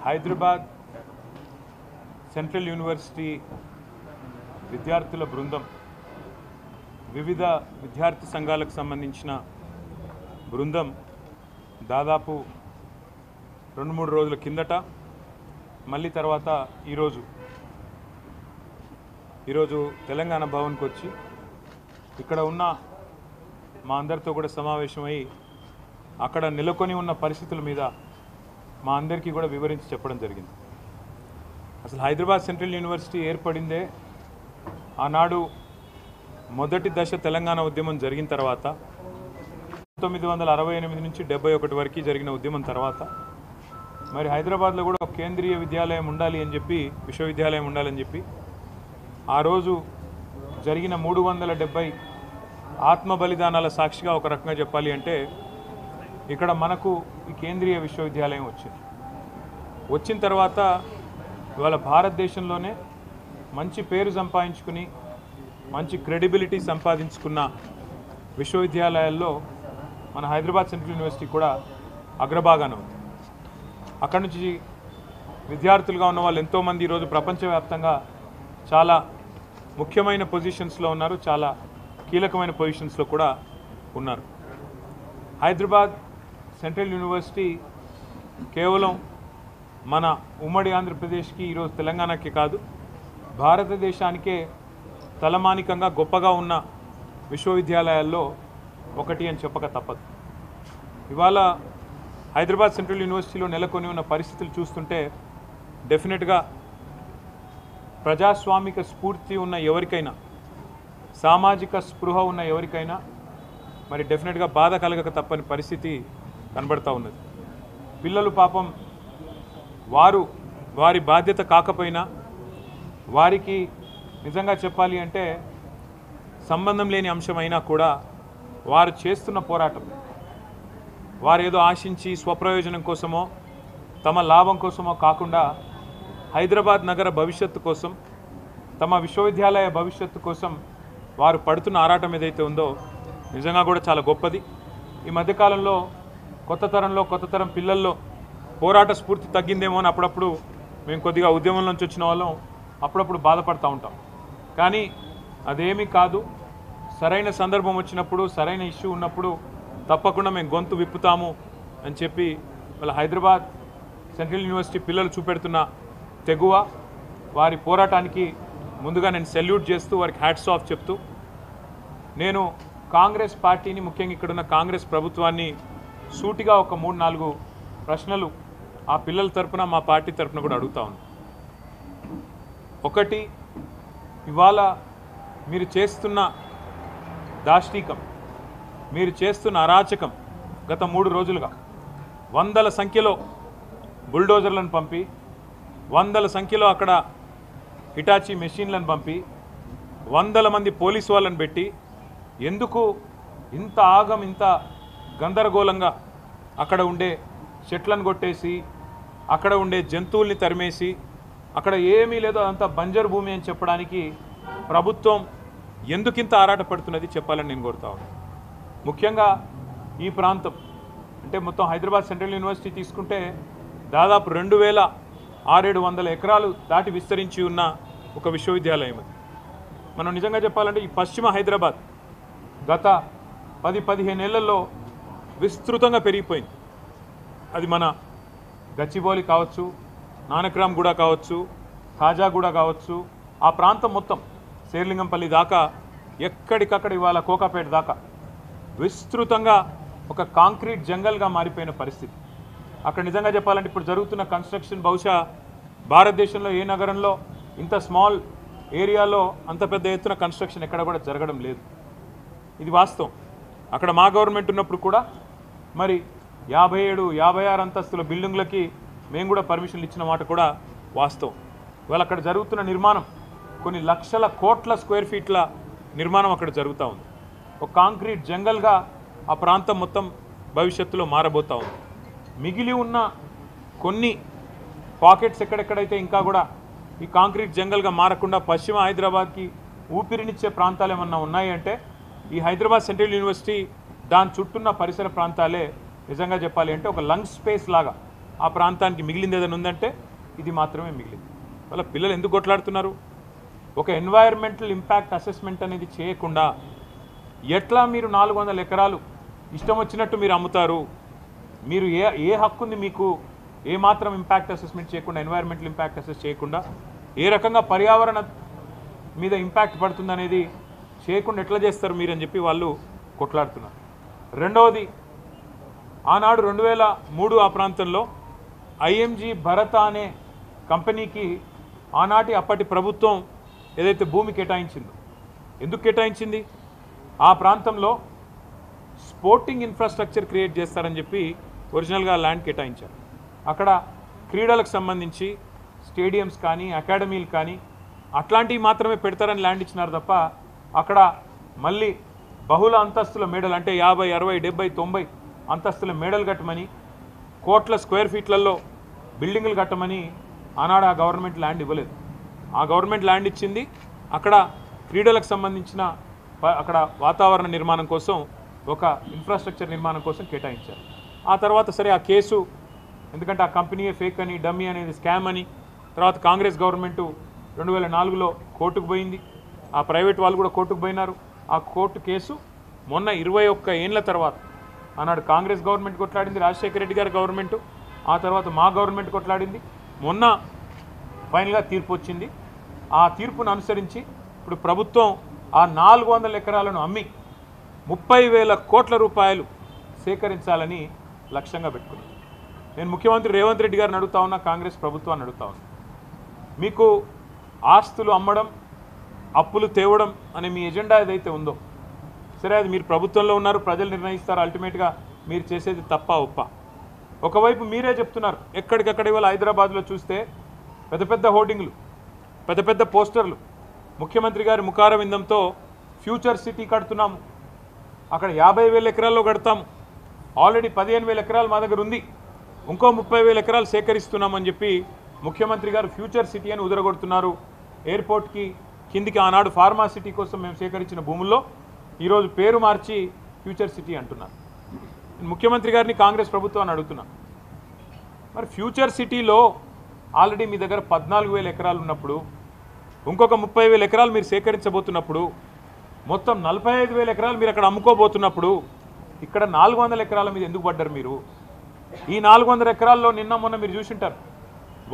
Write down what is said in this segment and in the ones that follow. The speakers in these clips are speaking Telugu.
హైదరాబాద్ సెంట్రల్ యూనివర్సిటీ విద్యార్థుల బృందం వివిధ విద్యార్థి సంఘాలకు సంబంధించిన బృందం దాదాపు 2-3 రోజుల కిందట మళ్ళీ తర్వాత ఈరోజు తెలంగాణ భవన్కి వచ్చి ఇక్కడ ఉన్న మా అందరితో కూడా సమావేశమై అక్కడ నెలకొని ఉన్న పరిస్థితుల మీద మా అందరికీ కూడా వివరించి చెప్పడం జరిగింది. అసలు హైదరాబాద్ సెంట్రల్ యూనివర్సిటీ ఏర్పడిందే ఆనాడు మొదటి దశ తెలంగాణ ఉద్యమం జరిగిన తర్వాత 1968 నుంచి 71 వరకు జరిగిన ఉద్యమం తర్వాత మరి హైదరాబాద్లో కూడా ఒక కేంద్రీయ విద్యాలయం ఉండాలి అని చెప్పి విశ్వవిద్యాలయం ఉండాలని చెప్పి ఆ రోజు జరిగిన 370 ఆత్మ బలిదానాల సాక్షిగా ఒక రకంగా చెప్పాలి అంటే ఇక్కడ మనకు ఈ కేంద్రీయ విశ్వవిద్యాలయం వచ్చిన తర్వాత ఇవాళ భారతదేశంలోనే మంచి పేరు సంపాదించుకుని మంచి క్రెడిబిలిటీ సంపాదించుకున్న విశ్వవిద్యాలయాల్లో మన హైదరాబాద్ సెంట్రల్ యూనివర్సిటీ కూడా అగ్రభాగాన ఉంది. అక్కడి నుంచి విద్యార్థులుగా ఉన్న వాళ్ళు ఎంతోమంది ఈరోజు ప్రపంచవ్యాప్తంగా చాలా ముఖ్యమైన పొజిషన్స్లో ఉన్నారు, చాలా కీలకమైన పొజిషన్స్లో కూడా ఉన్నారు. హైదరాబాద్ సెంట్రల్ యూనివర్సిటీ కేవలం మన ఉమ్మడి ఆంధ్రప్రదేశ్కి ఈరోజు తెలంగాణకి కాదు భారతదేశానికే తలమానికంగా గొప్పగా ఉన్న విశ్వవిద్యాలయాల్లో ఒకటి అని చెప్పక తప్పదు. ఇవాళ హైదరాబాద్ సెంట్రల్ యూనివర్సిటీలో నెలకొని ఉన్న పరిస్థితులు చూస్తుంటే డెఫినెట్గా ప్రజాస్వామిక స్ఫూర్తి ఉన్న ఎవరికైనా సామాజిక స్పృహ ఉన్న ఎవరికైనా మరి డెఫినెట్గా బాధ కలగక తప్పని పరిస్థితి కనబడతా ఉన్నది. పిల్లలు పాపం వారి బాధ్యత కాకపోయినా వారికి నిజంగా చెప్పాలి అంటే సంబంధం లేని అంశమైనా కూడా వారు చేస్తున్న పోరాటం వారు ఏదో ఆశించి స్వప్రయోజనం కోసమో తమ లాభం కోసమో కాకుండా హైదరాబాద్ నగర భవిష్యత్తు కోసం తమ విశ్వవిద్యాలయ భవిష్యత్తు కోసం వారు పడుతున్న ఆరాటం ఏదైతే ఉందో నిజంగా కూడా చాలా గొప్పది. ఈ మధ్యకాలంలో కొత్త తరం పిల్లల్లో పోరాట స్ఫూర్తి తగ్గిందేమో అని అప్పుడప్పుడు మేము కొద్దిగా ఉద్యమం నుంచి వచ్చిన వాళ్ళం అప్పుడప్పుడు బాధపడుతూ ఉంటాం. కానీ అదేమీ కాదు, సరైన సందర్భం వచ్చినప్పుడు సరైన ఇష్యూ ఉన్నప్పుడు తప్పకుండా మేము గొంతు విప్పుతాము అని చెప్పి వాళ్ళ హైదరాబాద్ సెంట్రల్ యూనివర్సిటీ పిల్లలు చూపెడుతున్న తెగువ వారి పోరాటానికి ముందుగా నేను సెల్యూట్ చేస్తూ వారికి హ్యాట్స్ ఆఫ్ చెప్తూ నేను కాంగ్రెస్ పార్టీని ముఖ్యంగా ఇక్కడున్న కాంగ్రెస్ ప్రభుత్వాన్ని సూటిగా ఒక 3-4 ప్రశ్నలు ఆ పిల్లల తరపున మా పార్టీ తరపున కూడా అడుగుతా ఉన్నాను. ఒకటి, ఇవాళ మీరు చేస్తున్న దాష్టీకం, మీరు చేస్తున్న అరాచకం గత 3 రోజులుగా వందల సంఖ్యలో బుల్డోజర్లను పంపి 100ల సంఖ్యలో అక్కడ హిటాచీ మెషిన్లను పంపి 100 మంది పోలీసు వాళ్ళని పెట్టి ఎందుకు ఇంత ఆగం ఇంత గందరగోళంగా అక్కడ ఉండే చెట్లను కొట్టేసి అక్కడ ఉండే జంతువుల్ని తరిమేసి అక్కడ ఏమీ లేదో అదంతా బంజరు భూమి అని చెప్పడానికి ప్రభుత్వం ఎందుకింత ఆరాటపడుతున్నది చెప్పాలని నేను కోరుతా ఉన్నాను. ముఖ్యంగా ఈ ప్రాంతం అంటే మొత్తం హైదరాబాద్ సెంట్రల్ యూనివర్సిటీ తీసుకుంటే దాదాపు 2600 ఎకరాలు దాటి విస్తరించి ఉన్న ఒక విశ్వవిద్యాలయం అది. మనం నిజంగా చెప్పాలంటే ఈ పశ్చిమ హైదరాబాద్ గత 10-15 ఏళ్లలో విస్తృతంగా పెరిగిపోయింది. అది మన గచ్చిబౌలి కావచ్చు, నానక్రామ్గూడ కావచ్చు, ఖాజాగూడ కావచ్చు, ఆ ప్రాంతం మొత్తం శేర్లింగంపల్లి దాకా ఎక్కడికక్కడ ఇవాళ కోకాపేట దాకా విస్తృతంగా ఒక కాంక్రీట్ జంగల్గా మారిపోయిన పరిస్థితి. అక్కడ నిజంగా చెప్పాలంటే ఇప్పుడు జరుగుతున్న కన్స్ట్రక్షన్ బహుశా భారతదేశంలో ఏ నగరంలో ఇంత స్మాల్ ఏరియాలో అంత పెద్ద ఎత్తున కన్స్ట్రక్షన్ ఎక్కడ కూడా జరగడం లేదు. ఇది వాస్తవం. అక్కడ మా గవర్నమెంట్ ఉన్నప్పుడు కూడా మరి 57-56 అంతస్తుల బిల్డింగ్లకి మేము కూడా పర్మిషన్లు ఇచ్చిన మాట కూడా వాస్తవం. ఇవాళ అక్కడ జరుగుతున్న నిర్మాణం కొన్ని లక్షల కోట్ల స్క్వేర్ ఫీట్ల నిర్మాణం అక్కడ జరుగుతూ ఉంది. ఒక కాంక్రీట్ జంగల్గా ఆ ప్రాంతం మొత్తం భవిష్యత్తులో మారబోతూ ఉంది. మిగిలి ఉన్న కొన్ని పాకెట్స్ ఎక్కడెక్కడైతే ఇంకా కూడా ఈ కాంక్రీట్ జంగల్గా మారకుండా పశ్చిమ హైదరాబాద్కి ఊపిరినిచ్చే ప్రాంతాలు ఏమన్నా ఉన్నాయి అంటే ఈ హైదరాబాద్ సెంట్రల్ యూనివర్సిటీ దాని చుట్టూన్న పరిసర ప్రాంతాలే నిజంగా చెప్పాలి అంటే ఒక లంగ్ స్పేస్ లాగా ఆ ప్రాంతానికి మిగిలింది ఏదైనా ఉందంటే ఇది మాత్రమే మిగిలింది. వాళ్ళ పిల్లలు ఎందుకు కొట్లాడుతున్నారు? ఒక ఎన్వైర్మెంటల్ ఇంపాక్ట్ అసెస్మెంట్ అనేది చేయకుండా ఎట్లా మీరు 400 ఎకరాలు ఇష్టం వచ్చినట్టు మీరు అమ్ముతారు? మీరు ఏ హక్కు ఉంది మీకు? ఏ మాత్రం ఇంపాక్ట్ అసెస్మెంట్ చేయకుండా, ఎన్వైర్మెంటల్ ఇంపాక్ట్ అసెస్ చేయకుండా, ఏ రకంగా పర్యావరణ మీద ఇంపాక్ట్ పడుతుందనేది చేయకుండా ఎట్లా చేస్తారు మీరు అని చెప్పి వాళ్ళు కొట్లాడుతున్నారు. రెండవది, ఆనాడు 2003 ఆ ప్రాంతంలో ఐఎంజీ భరత అనే కంపెనీకి ఆనాటి అప్పటి ప్రభుత్వం ఏదైతే భూమి కేటాయించిందో, ఎందుకు కేటాయించింది? ఆ ప్రాంతంలో స్పోర్టింగ్ ఇన్ఫ్రాస్ట్రక్చర్ క్రియేట్ చేస్తారని చెప్పి ఒరిజినల్గా ల్యాండ్ కేటాయించారు. అక్కడ క్రీడలకు సంబంధించి స్టేడియంస్ కానీ అకాడమీలు కానీ అట్లాంటివి మాత్రమే పెడతారని ల్యాండ్ ఇచ్చినారు తప్ప అక్కడ మళ్ళీ బహుళ అంతస్తుల మేడలు అంటే 50, 60, 70, 90 అంతస్తుల మేడలు కట్టమని, కోట్ల స్క్వేర్ ఫీట్లలో బిల్డింగులు కట్టమని ఆనాడు ఆ గవర్నమెంట్ ల్యాండ్ ఇవ్వలేదు. ఆ గవర్నమెంట్ ల్యాండ్ ఇచ్చింది అక్కడ క్రీడలకు సంబంధించిన అక్కడ వాతావరణ నిర్మాణం కోసం, ఒక ఇన్ఫ్రాస్ట్రక్చర్ నిర్మాణం కోసం కేటాయించారు. ఆ తర్వాత సరే ఆ కేసు, ఎందుకంటే ఆ కంపెనీయే ఫేక్ అని, డమ్మీ అనేది స్కామ్ అని, తర్వాత కాంగ్రెస్ గవర్నమెంటు 2004లో కోర్టుకు పోయింది. ఆ ప్రైవేట్ వాళ్ళు కూడా కోర్టుకు పోయినారు. ఆ కోర్టు కేసు మొన్న 21 ఏళ్ల తర్వాత ఆనాడు కాంగ్రెస్ గవర్నమెంట్ కొట్లాడింది, రాజశేఖర రెడ్డి గారి గవర్నమెంటు, ఆ తర్వాత మా గవర్నమెంట్ కొట్లాడింది. మొన్న ఫైనల్గా తీర్పు వచ్చింది. ఆ తీర్పును అనుసరించి ఇప్పుడు ప్రభుత్వం ఆ 400 ఎకరాలను అమ్మి 30,000 కోట్ల రూపాయలు సేకరించాలని లక్ష్యంగా పెట్టుకుంది. నేను ముఖ్యమంత్రి రేవంత్ రెడ్డి గారిని అడుగుతా ఉన్నా, కాంగ్రెస్ ప్రభుత్వాన్ని అడుగుతా ఉన్నా, మీకు ఆస్తులు అమ్మడం, అప్పులు తేవడం అనే మీ ఎజెండా ఏదైతే ఉందో, సరే అది మీరు ప్రభుత్వంలో ఉన్నారు, ప్రజలు నిర్ణయిస్తారు, అల్టిమేట్గా మీరు చేసేది తప్ప ఒప్ప. ఒకవైపు మీరే చెప్తున్నారు, ఎక్కడికక్కడ ఇవాళ హైదరాబాద్లో చూస్తే పెద్ద పెద్ద హోర్డింగ్లు, పెద్ద పెద్ద పోస్టర్లు, ముఖ్యమంత్రి గారి ముఖార విందంతో ఫ్యూచర్ సిటీ కడుతున్నాము, అక్కడ 50,000 ఎకరాల్లో కడతాము, ఆల్రెడీ 15,000 ఎకరాలు మా దగ్గర ఉంది, ఇంకో 30,000 ఎకరాలు సేకరిస్తున్నామని చెప్పి ముఖ్యమంత్రి గారు ఫ్యూచర్ సిటీ అని ఉదరగొడుతున్నారు. ఎయిర్పోర్ట్కి కిందికి ఆనాడు ఫార్మా సిటీ కోసం మేము సేకరించిన భూముల్లో ఈరోజు పేరు మార్చి ఫ్యూచర్ సిటీ అంటున్నారు. ముఖ్యమంత్రి గారిని కాంగ్రెస్ ప్రభుత్వాన్ని అడుగుతున్నాను, మరి ఫ్యూచర్ సిటీలో ఆల్రెడీ మీ దగ్గర 14,000 ఎకరాలు ఉన్నప్పుడు, ఇంకొక 30,000 ఎకరాలు మీరు సేకరించబోతున్నప్పుడు, మొత్తం 45,000 ఎకరాలు మీరు అక్కడ అమ్ముకోబోతున్నప్పుడు, ఇక్కడ 400 ఎకరాల మీద ఎందుకు పడ్డారు మీరు? ఈ 400 ఎకరాల్లో నిన్న మొన్న మీరు చూసింటారు,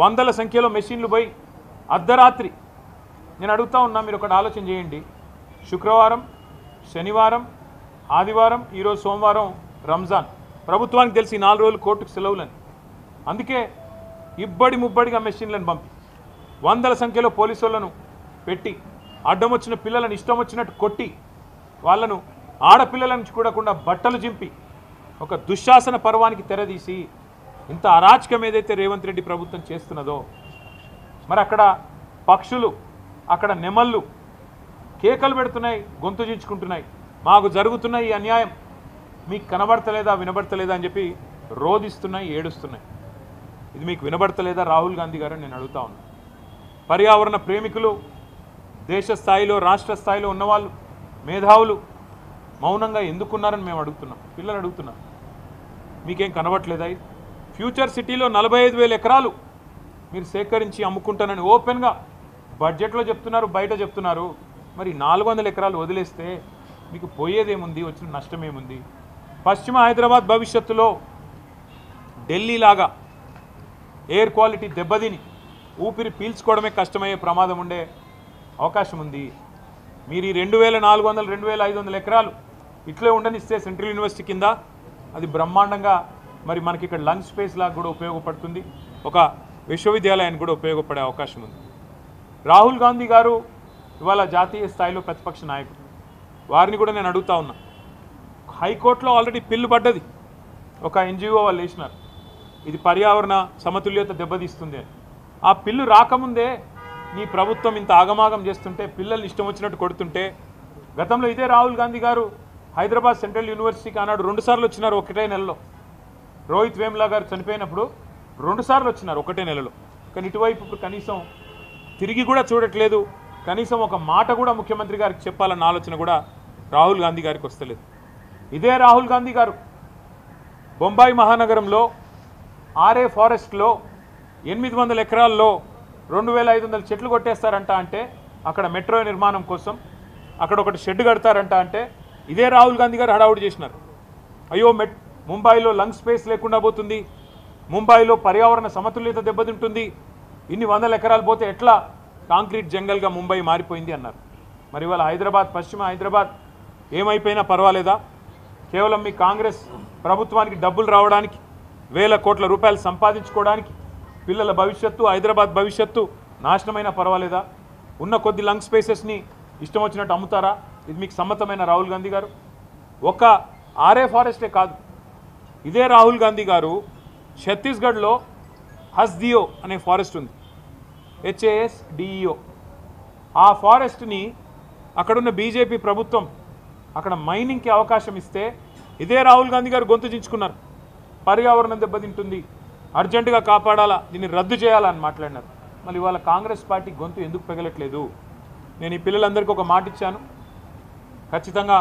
వందల సంఖ్యలో మెషిన్లు పోయి అర్ధరాత్రి, నేను అడుగుతా ఉన్నా, మీరు ఒకటి ఆలోచన చేయండి, శుక్రవారం, శనివారం, ఆదివారం, ఈరోజు సోమవారం రంజాన్, ప్రభుత్వానికి తెలిసి 4 రోజులు కోర్టుకు సెలవులని, అందుకే ఇబ్బడి ముబ్బడిగా మెషిన్లను పంపి వందల సంఖ్యలో పోలీసులను పెట్టి అడ్డం వచ్చిన పిల్లలను ఇష్టం వచ్చినట్టు కొట్టి వాళ్ళను ఆడపిల్లలను చూడకుండా బట్టలు చింపి ఒక దుశ్శాసన పర్వానికి తెరదీసి ఇంత అరాచకం ఏదైతే రేవంత్ రెడ్డి ప్రభుత్వం చేస్తున్నదో, మరి అక్కడ పక్షులు, అక్కడ నెమళ్ళు కేకలు పెడుతున్నాయి, గొంతు చించుకుంటున్నాయి, మాకు జరుగుతున్న ఈ అన్యాయం మీకు కనబడతలేదా, వినబడతలేదా అని చెప్పి రోధిస్తున్నాయి, ఏడుస్తున్నాయి. ఇది మీకు వినబడతలేదా రాహుల్ గాంధీ గారు? నేను అడుగుతా ఉన్నా. పర్యావరణ ప్రేమికులు, దేశ స్థాయిలో రాష్ట్ర స్థాయిలో ఉన్నవాళ్ళు, మేధావులు మౌనంగా ఎందుకున్నారని మేము అడుగుతున్నాం, పిల్లలు అడుగుతున్నాం. మీకేం కనబడట్లేదా? ఫ్యూచర్ సిటీలో 45,000 ఎకరాలు మీరు సేకరించి అమ్ముకుంటానని ఓపెన్గా బడ్జెట్లో చెప్తున్నారు, బయట చెప్తున్నారు. మరి 400 ఎకరాలు వదిలేస్తే మీకు పోయేదేముంది, వచ్చిన నష్టం ఏముంది? పశ్చిమ హైదరాబాద్ భవిష్యత్తులో ఢిల్లీలాగా ఎయిర్ క్వాలిటీ దెబ్బతిని ఊపిరి పీల్చుకోవడమే కష్టమయ్యే ప్రమాదం ఉండే అవకాశం ఉంది. మీరు ఈ 2,400, 2,500 ఎకరాలు ఇట్లే ఉండనిస్తే సెంట్రల్ యూనివర్సిటీ కింద అది బ్రహ్మాండంగా మరి మనకి ఇక్కడ లంగ్ స్పేస్ లాగా కూడా ఉపయోగపడుతుంది, ఒక విశ్వవిద్యాలయానికి కూడా ఉపయోగపడే అవకాశం ఉంది. రాహుల్ గాంధీ గారు ఇవాళ జాతీయ స్థాయిలో ప్రతిపక్ష నాయకుడు, వారిని కూడా నేను అడుగుతా ఉన్నా, హైకోర్టులో ఆల్రెడీ పిల్లు పడ్డది, ఒక ఎన్జిఓ వాళ్ళు వేసినారు, ఇది పర్యావరణ సమతుల్యత దెబ్బతీస్తుంది అని. ఆ పిల్లు రాకముందే నీ ప్రభుత్వం ఇంత ఆగమాగం చేస్తుంటే, పిల్లల్ని ఇష్టం వచ్చినట్టు కొడుతుంటే, గతంలో ఇదే రాహుల్ గాంధీ గారు హైదరాబాద్ సెంట్రల్ యూనివర్సిటీకి ఆనాడు 2 సార్లు వచ్చినారు ఒకటే నెలలో. రోహిత్ వేములా గారు చనిపోయినప్పుడు 2 సార్లు వచ్చినారు ఒకటే నెలలో. కానీ ఇటువైపు ఇప్పుడు కనీసం తిరిగి కూడా చూడట్లేదు, కనీసం ఒక మాట కూడా ముఖ్యమంత్రి గారికి చెప్పాలన్న ఆలోచన కూడా రాహుల్ గాంధీ గారికి వస్తలేదు. ఇదే రాహుల్ గాంధీ గారు బొంబాయి మహానగరంలో ఆర్ఏ ఫారెస్ట్లో 800 ఎకరాల్లో 2500 చెట్లు కొట్టేస్తారంట అంటే అక్కడ మెట్రో నిర్మాణం కోసం అక్కడ ఒకటి షెడ్ కడతారంట అంటే ఇదే రాహుల్ గాంధీ గారు హడావుడి చేసినారు. అయ్యో ముంబైలో లంగ్ స్పేస్ లేకుండా పోతుంది, ముంబైలో పర్యావరణ సమతుల్యత దెబ్బతింటుంది, ఇన్ని 100 ఎకరాలు పోతే ఎట్లా కాంక్రీట్ జంగల్గా ముంబై మారిపోయింది అన్నారు. మరి ఇవాళ హైదరాబాద్, పశ్చిమ హైదరాబాద్ ఏమైపోయినా పర్వాలేదా? కేవలం మీ కాంగ్రెస్ ప్రభుత్వానికి డబ్బులు రావడానికి, వేల కోట్ల రూపాయలు సంపాదించుకోవడానికి, పిల్లల భవిష్యత్తు, హైదరాబాద్ భవిష్యత్తు నాశనమైనా పర్వాలేదా? ఉన్న కొద్ది లంగ్ స్పేసెస్ని ఇష్టం వచ్చినట్టు అమ్ముతారా? ఇది మీకు సమ్మతమైన రాహుల్ గాంధీ గారు? ఒక ఆర్ఏ ఫారెస్టే కాదు, ఇదే రాహుల్ గాంధీ గారు ఛత్తీస్గఢ్లో హస్దియో అనే ఫారెస్ట్ ఉంది, HASDEO. ఆ ఫారెస్ట్ని అక్కడున్న బీజేపీ ప్రభుత్వం అక్కడ మైనింగ్కి అవకాశం ఇస్తే ఇదే రాహుల్ గాంధీ గారు గొంతు చించుకున్నారు. పర్యావరణం దెబ్బతింటుంది, అర్జెంటుగా కాపాడాలా, దీన్ని రద్దు చేయాలని మాట్లాడినారు. మళ్ళీ ఇవాళ కాంగ్రెస్ పార్టీ గొంతు ఎందుకు పెగలట్లేదు? నేను ఈ పిల్లలందరికీ ఒక మాట ఇచ్చాను, ఖచ్చితంగా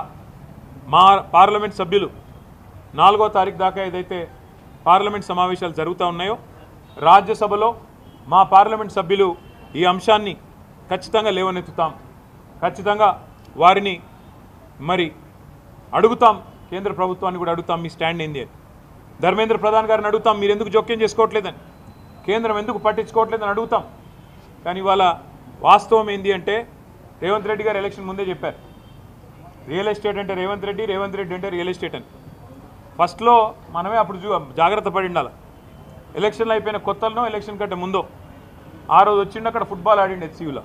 మా పార్లమెంట్ సభ్యులు 4వ తారీఖు దాకా ఏదైతే పార్లమెంట్ సమావేశాలు జరుగుతూ ఉన్నాయో రాజ్యసభలో మా పార్లమెంట్ సభ్యులు ఈ అంశాన్ని ఖచ్చితంగా లేవనెత్తుతాం, ఖచ్చితంగా వారిని మరి అడుగుతాం, కేంద్ర ప్రభుత్వాన్ని కూడా అడుగుతాం మీ స్టాండ్ ఏంది అని. ధర్మేంద్ర ప్రధాన్ గారిని అడుగుతాం, మీరు ఎందుకు జోక్యం చేసుకోవట్లేదని, కేంద్రం ఎందుకు పట్టించుకోవట్లేదని అడుగుతాం. కానీ ఇవాళ వాస్తవం ఏంది అంటే రేవంత్ రెడ్డి గారు ఎలక్షన్ ముందే చెప్పారు, రియల్ ఎస్టేట్ అంటే రేవంత్ రెడ్డి, రేవంత్ రెడ్డి అంటే రియల్ ఎస్టేట్ అని. ఫస్ట్లో మనమే అప్పుడు జాగ్రత్త పడి ఉండాలి. ఎలక్షన్లు అయిపోయిన కొత్తలో, ఎలక్షన్ కంటే ముందో ఆ రోజు వచ్చిండు, అక్కడ ఫుట్బాల్ ఆడిండు HCUలో.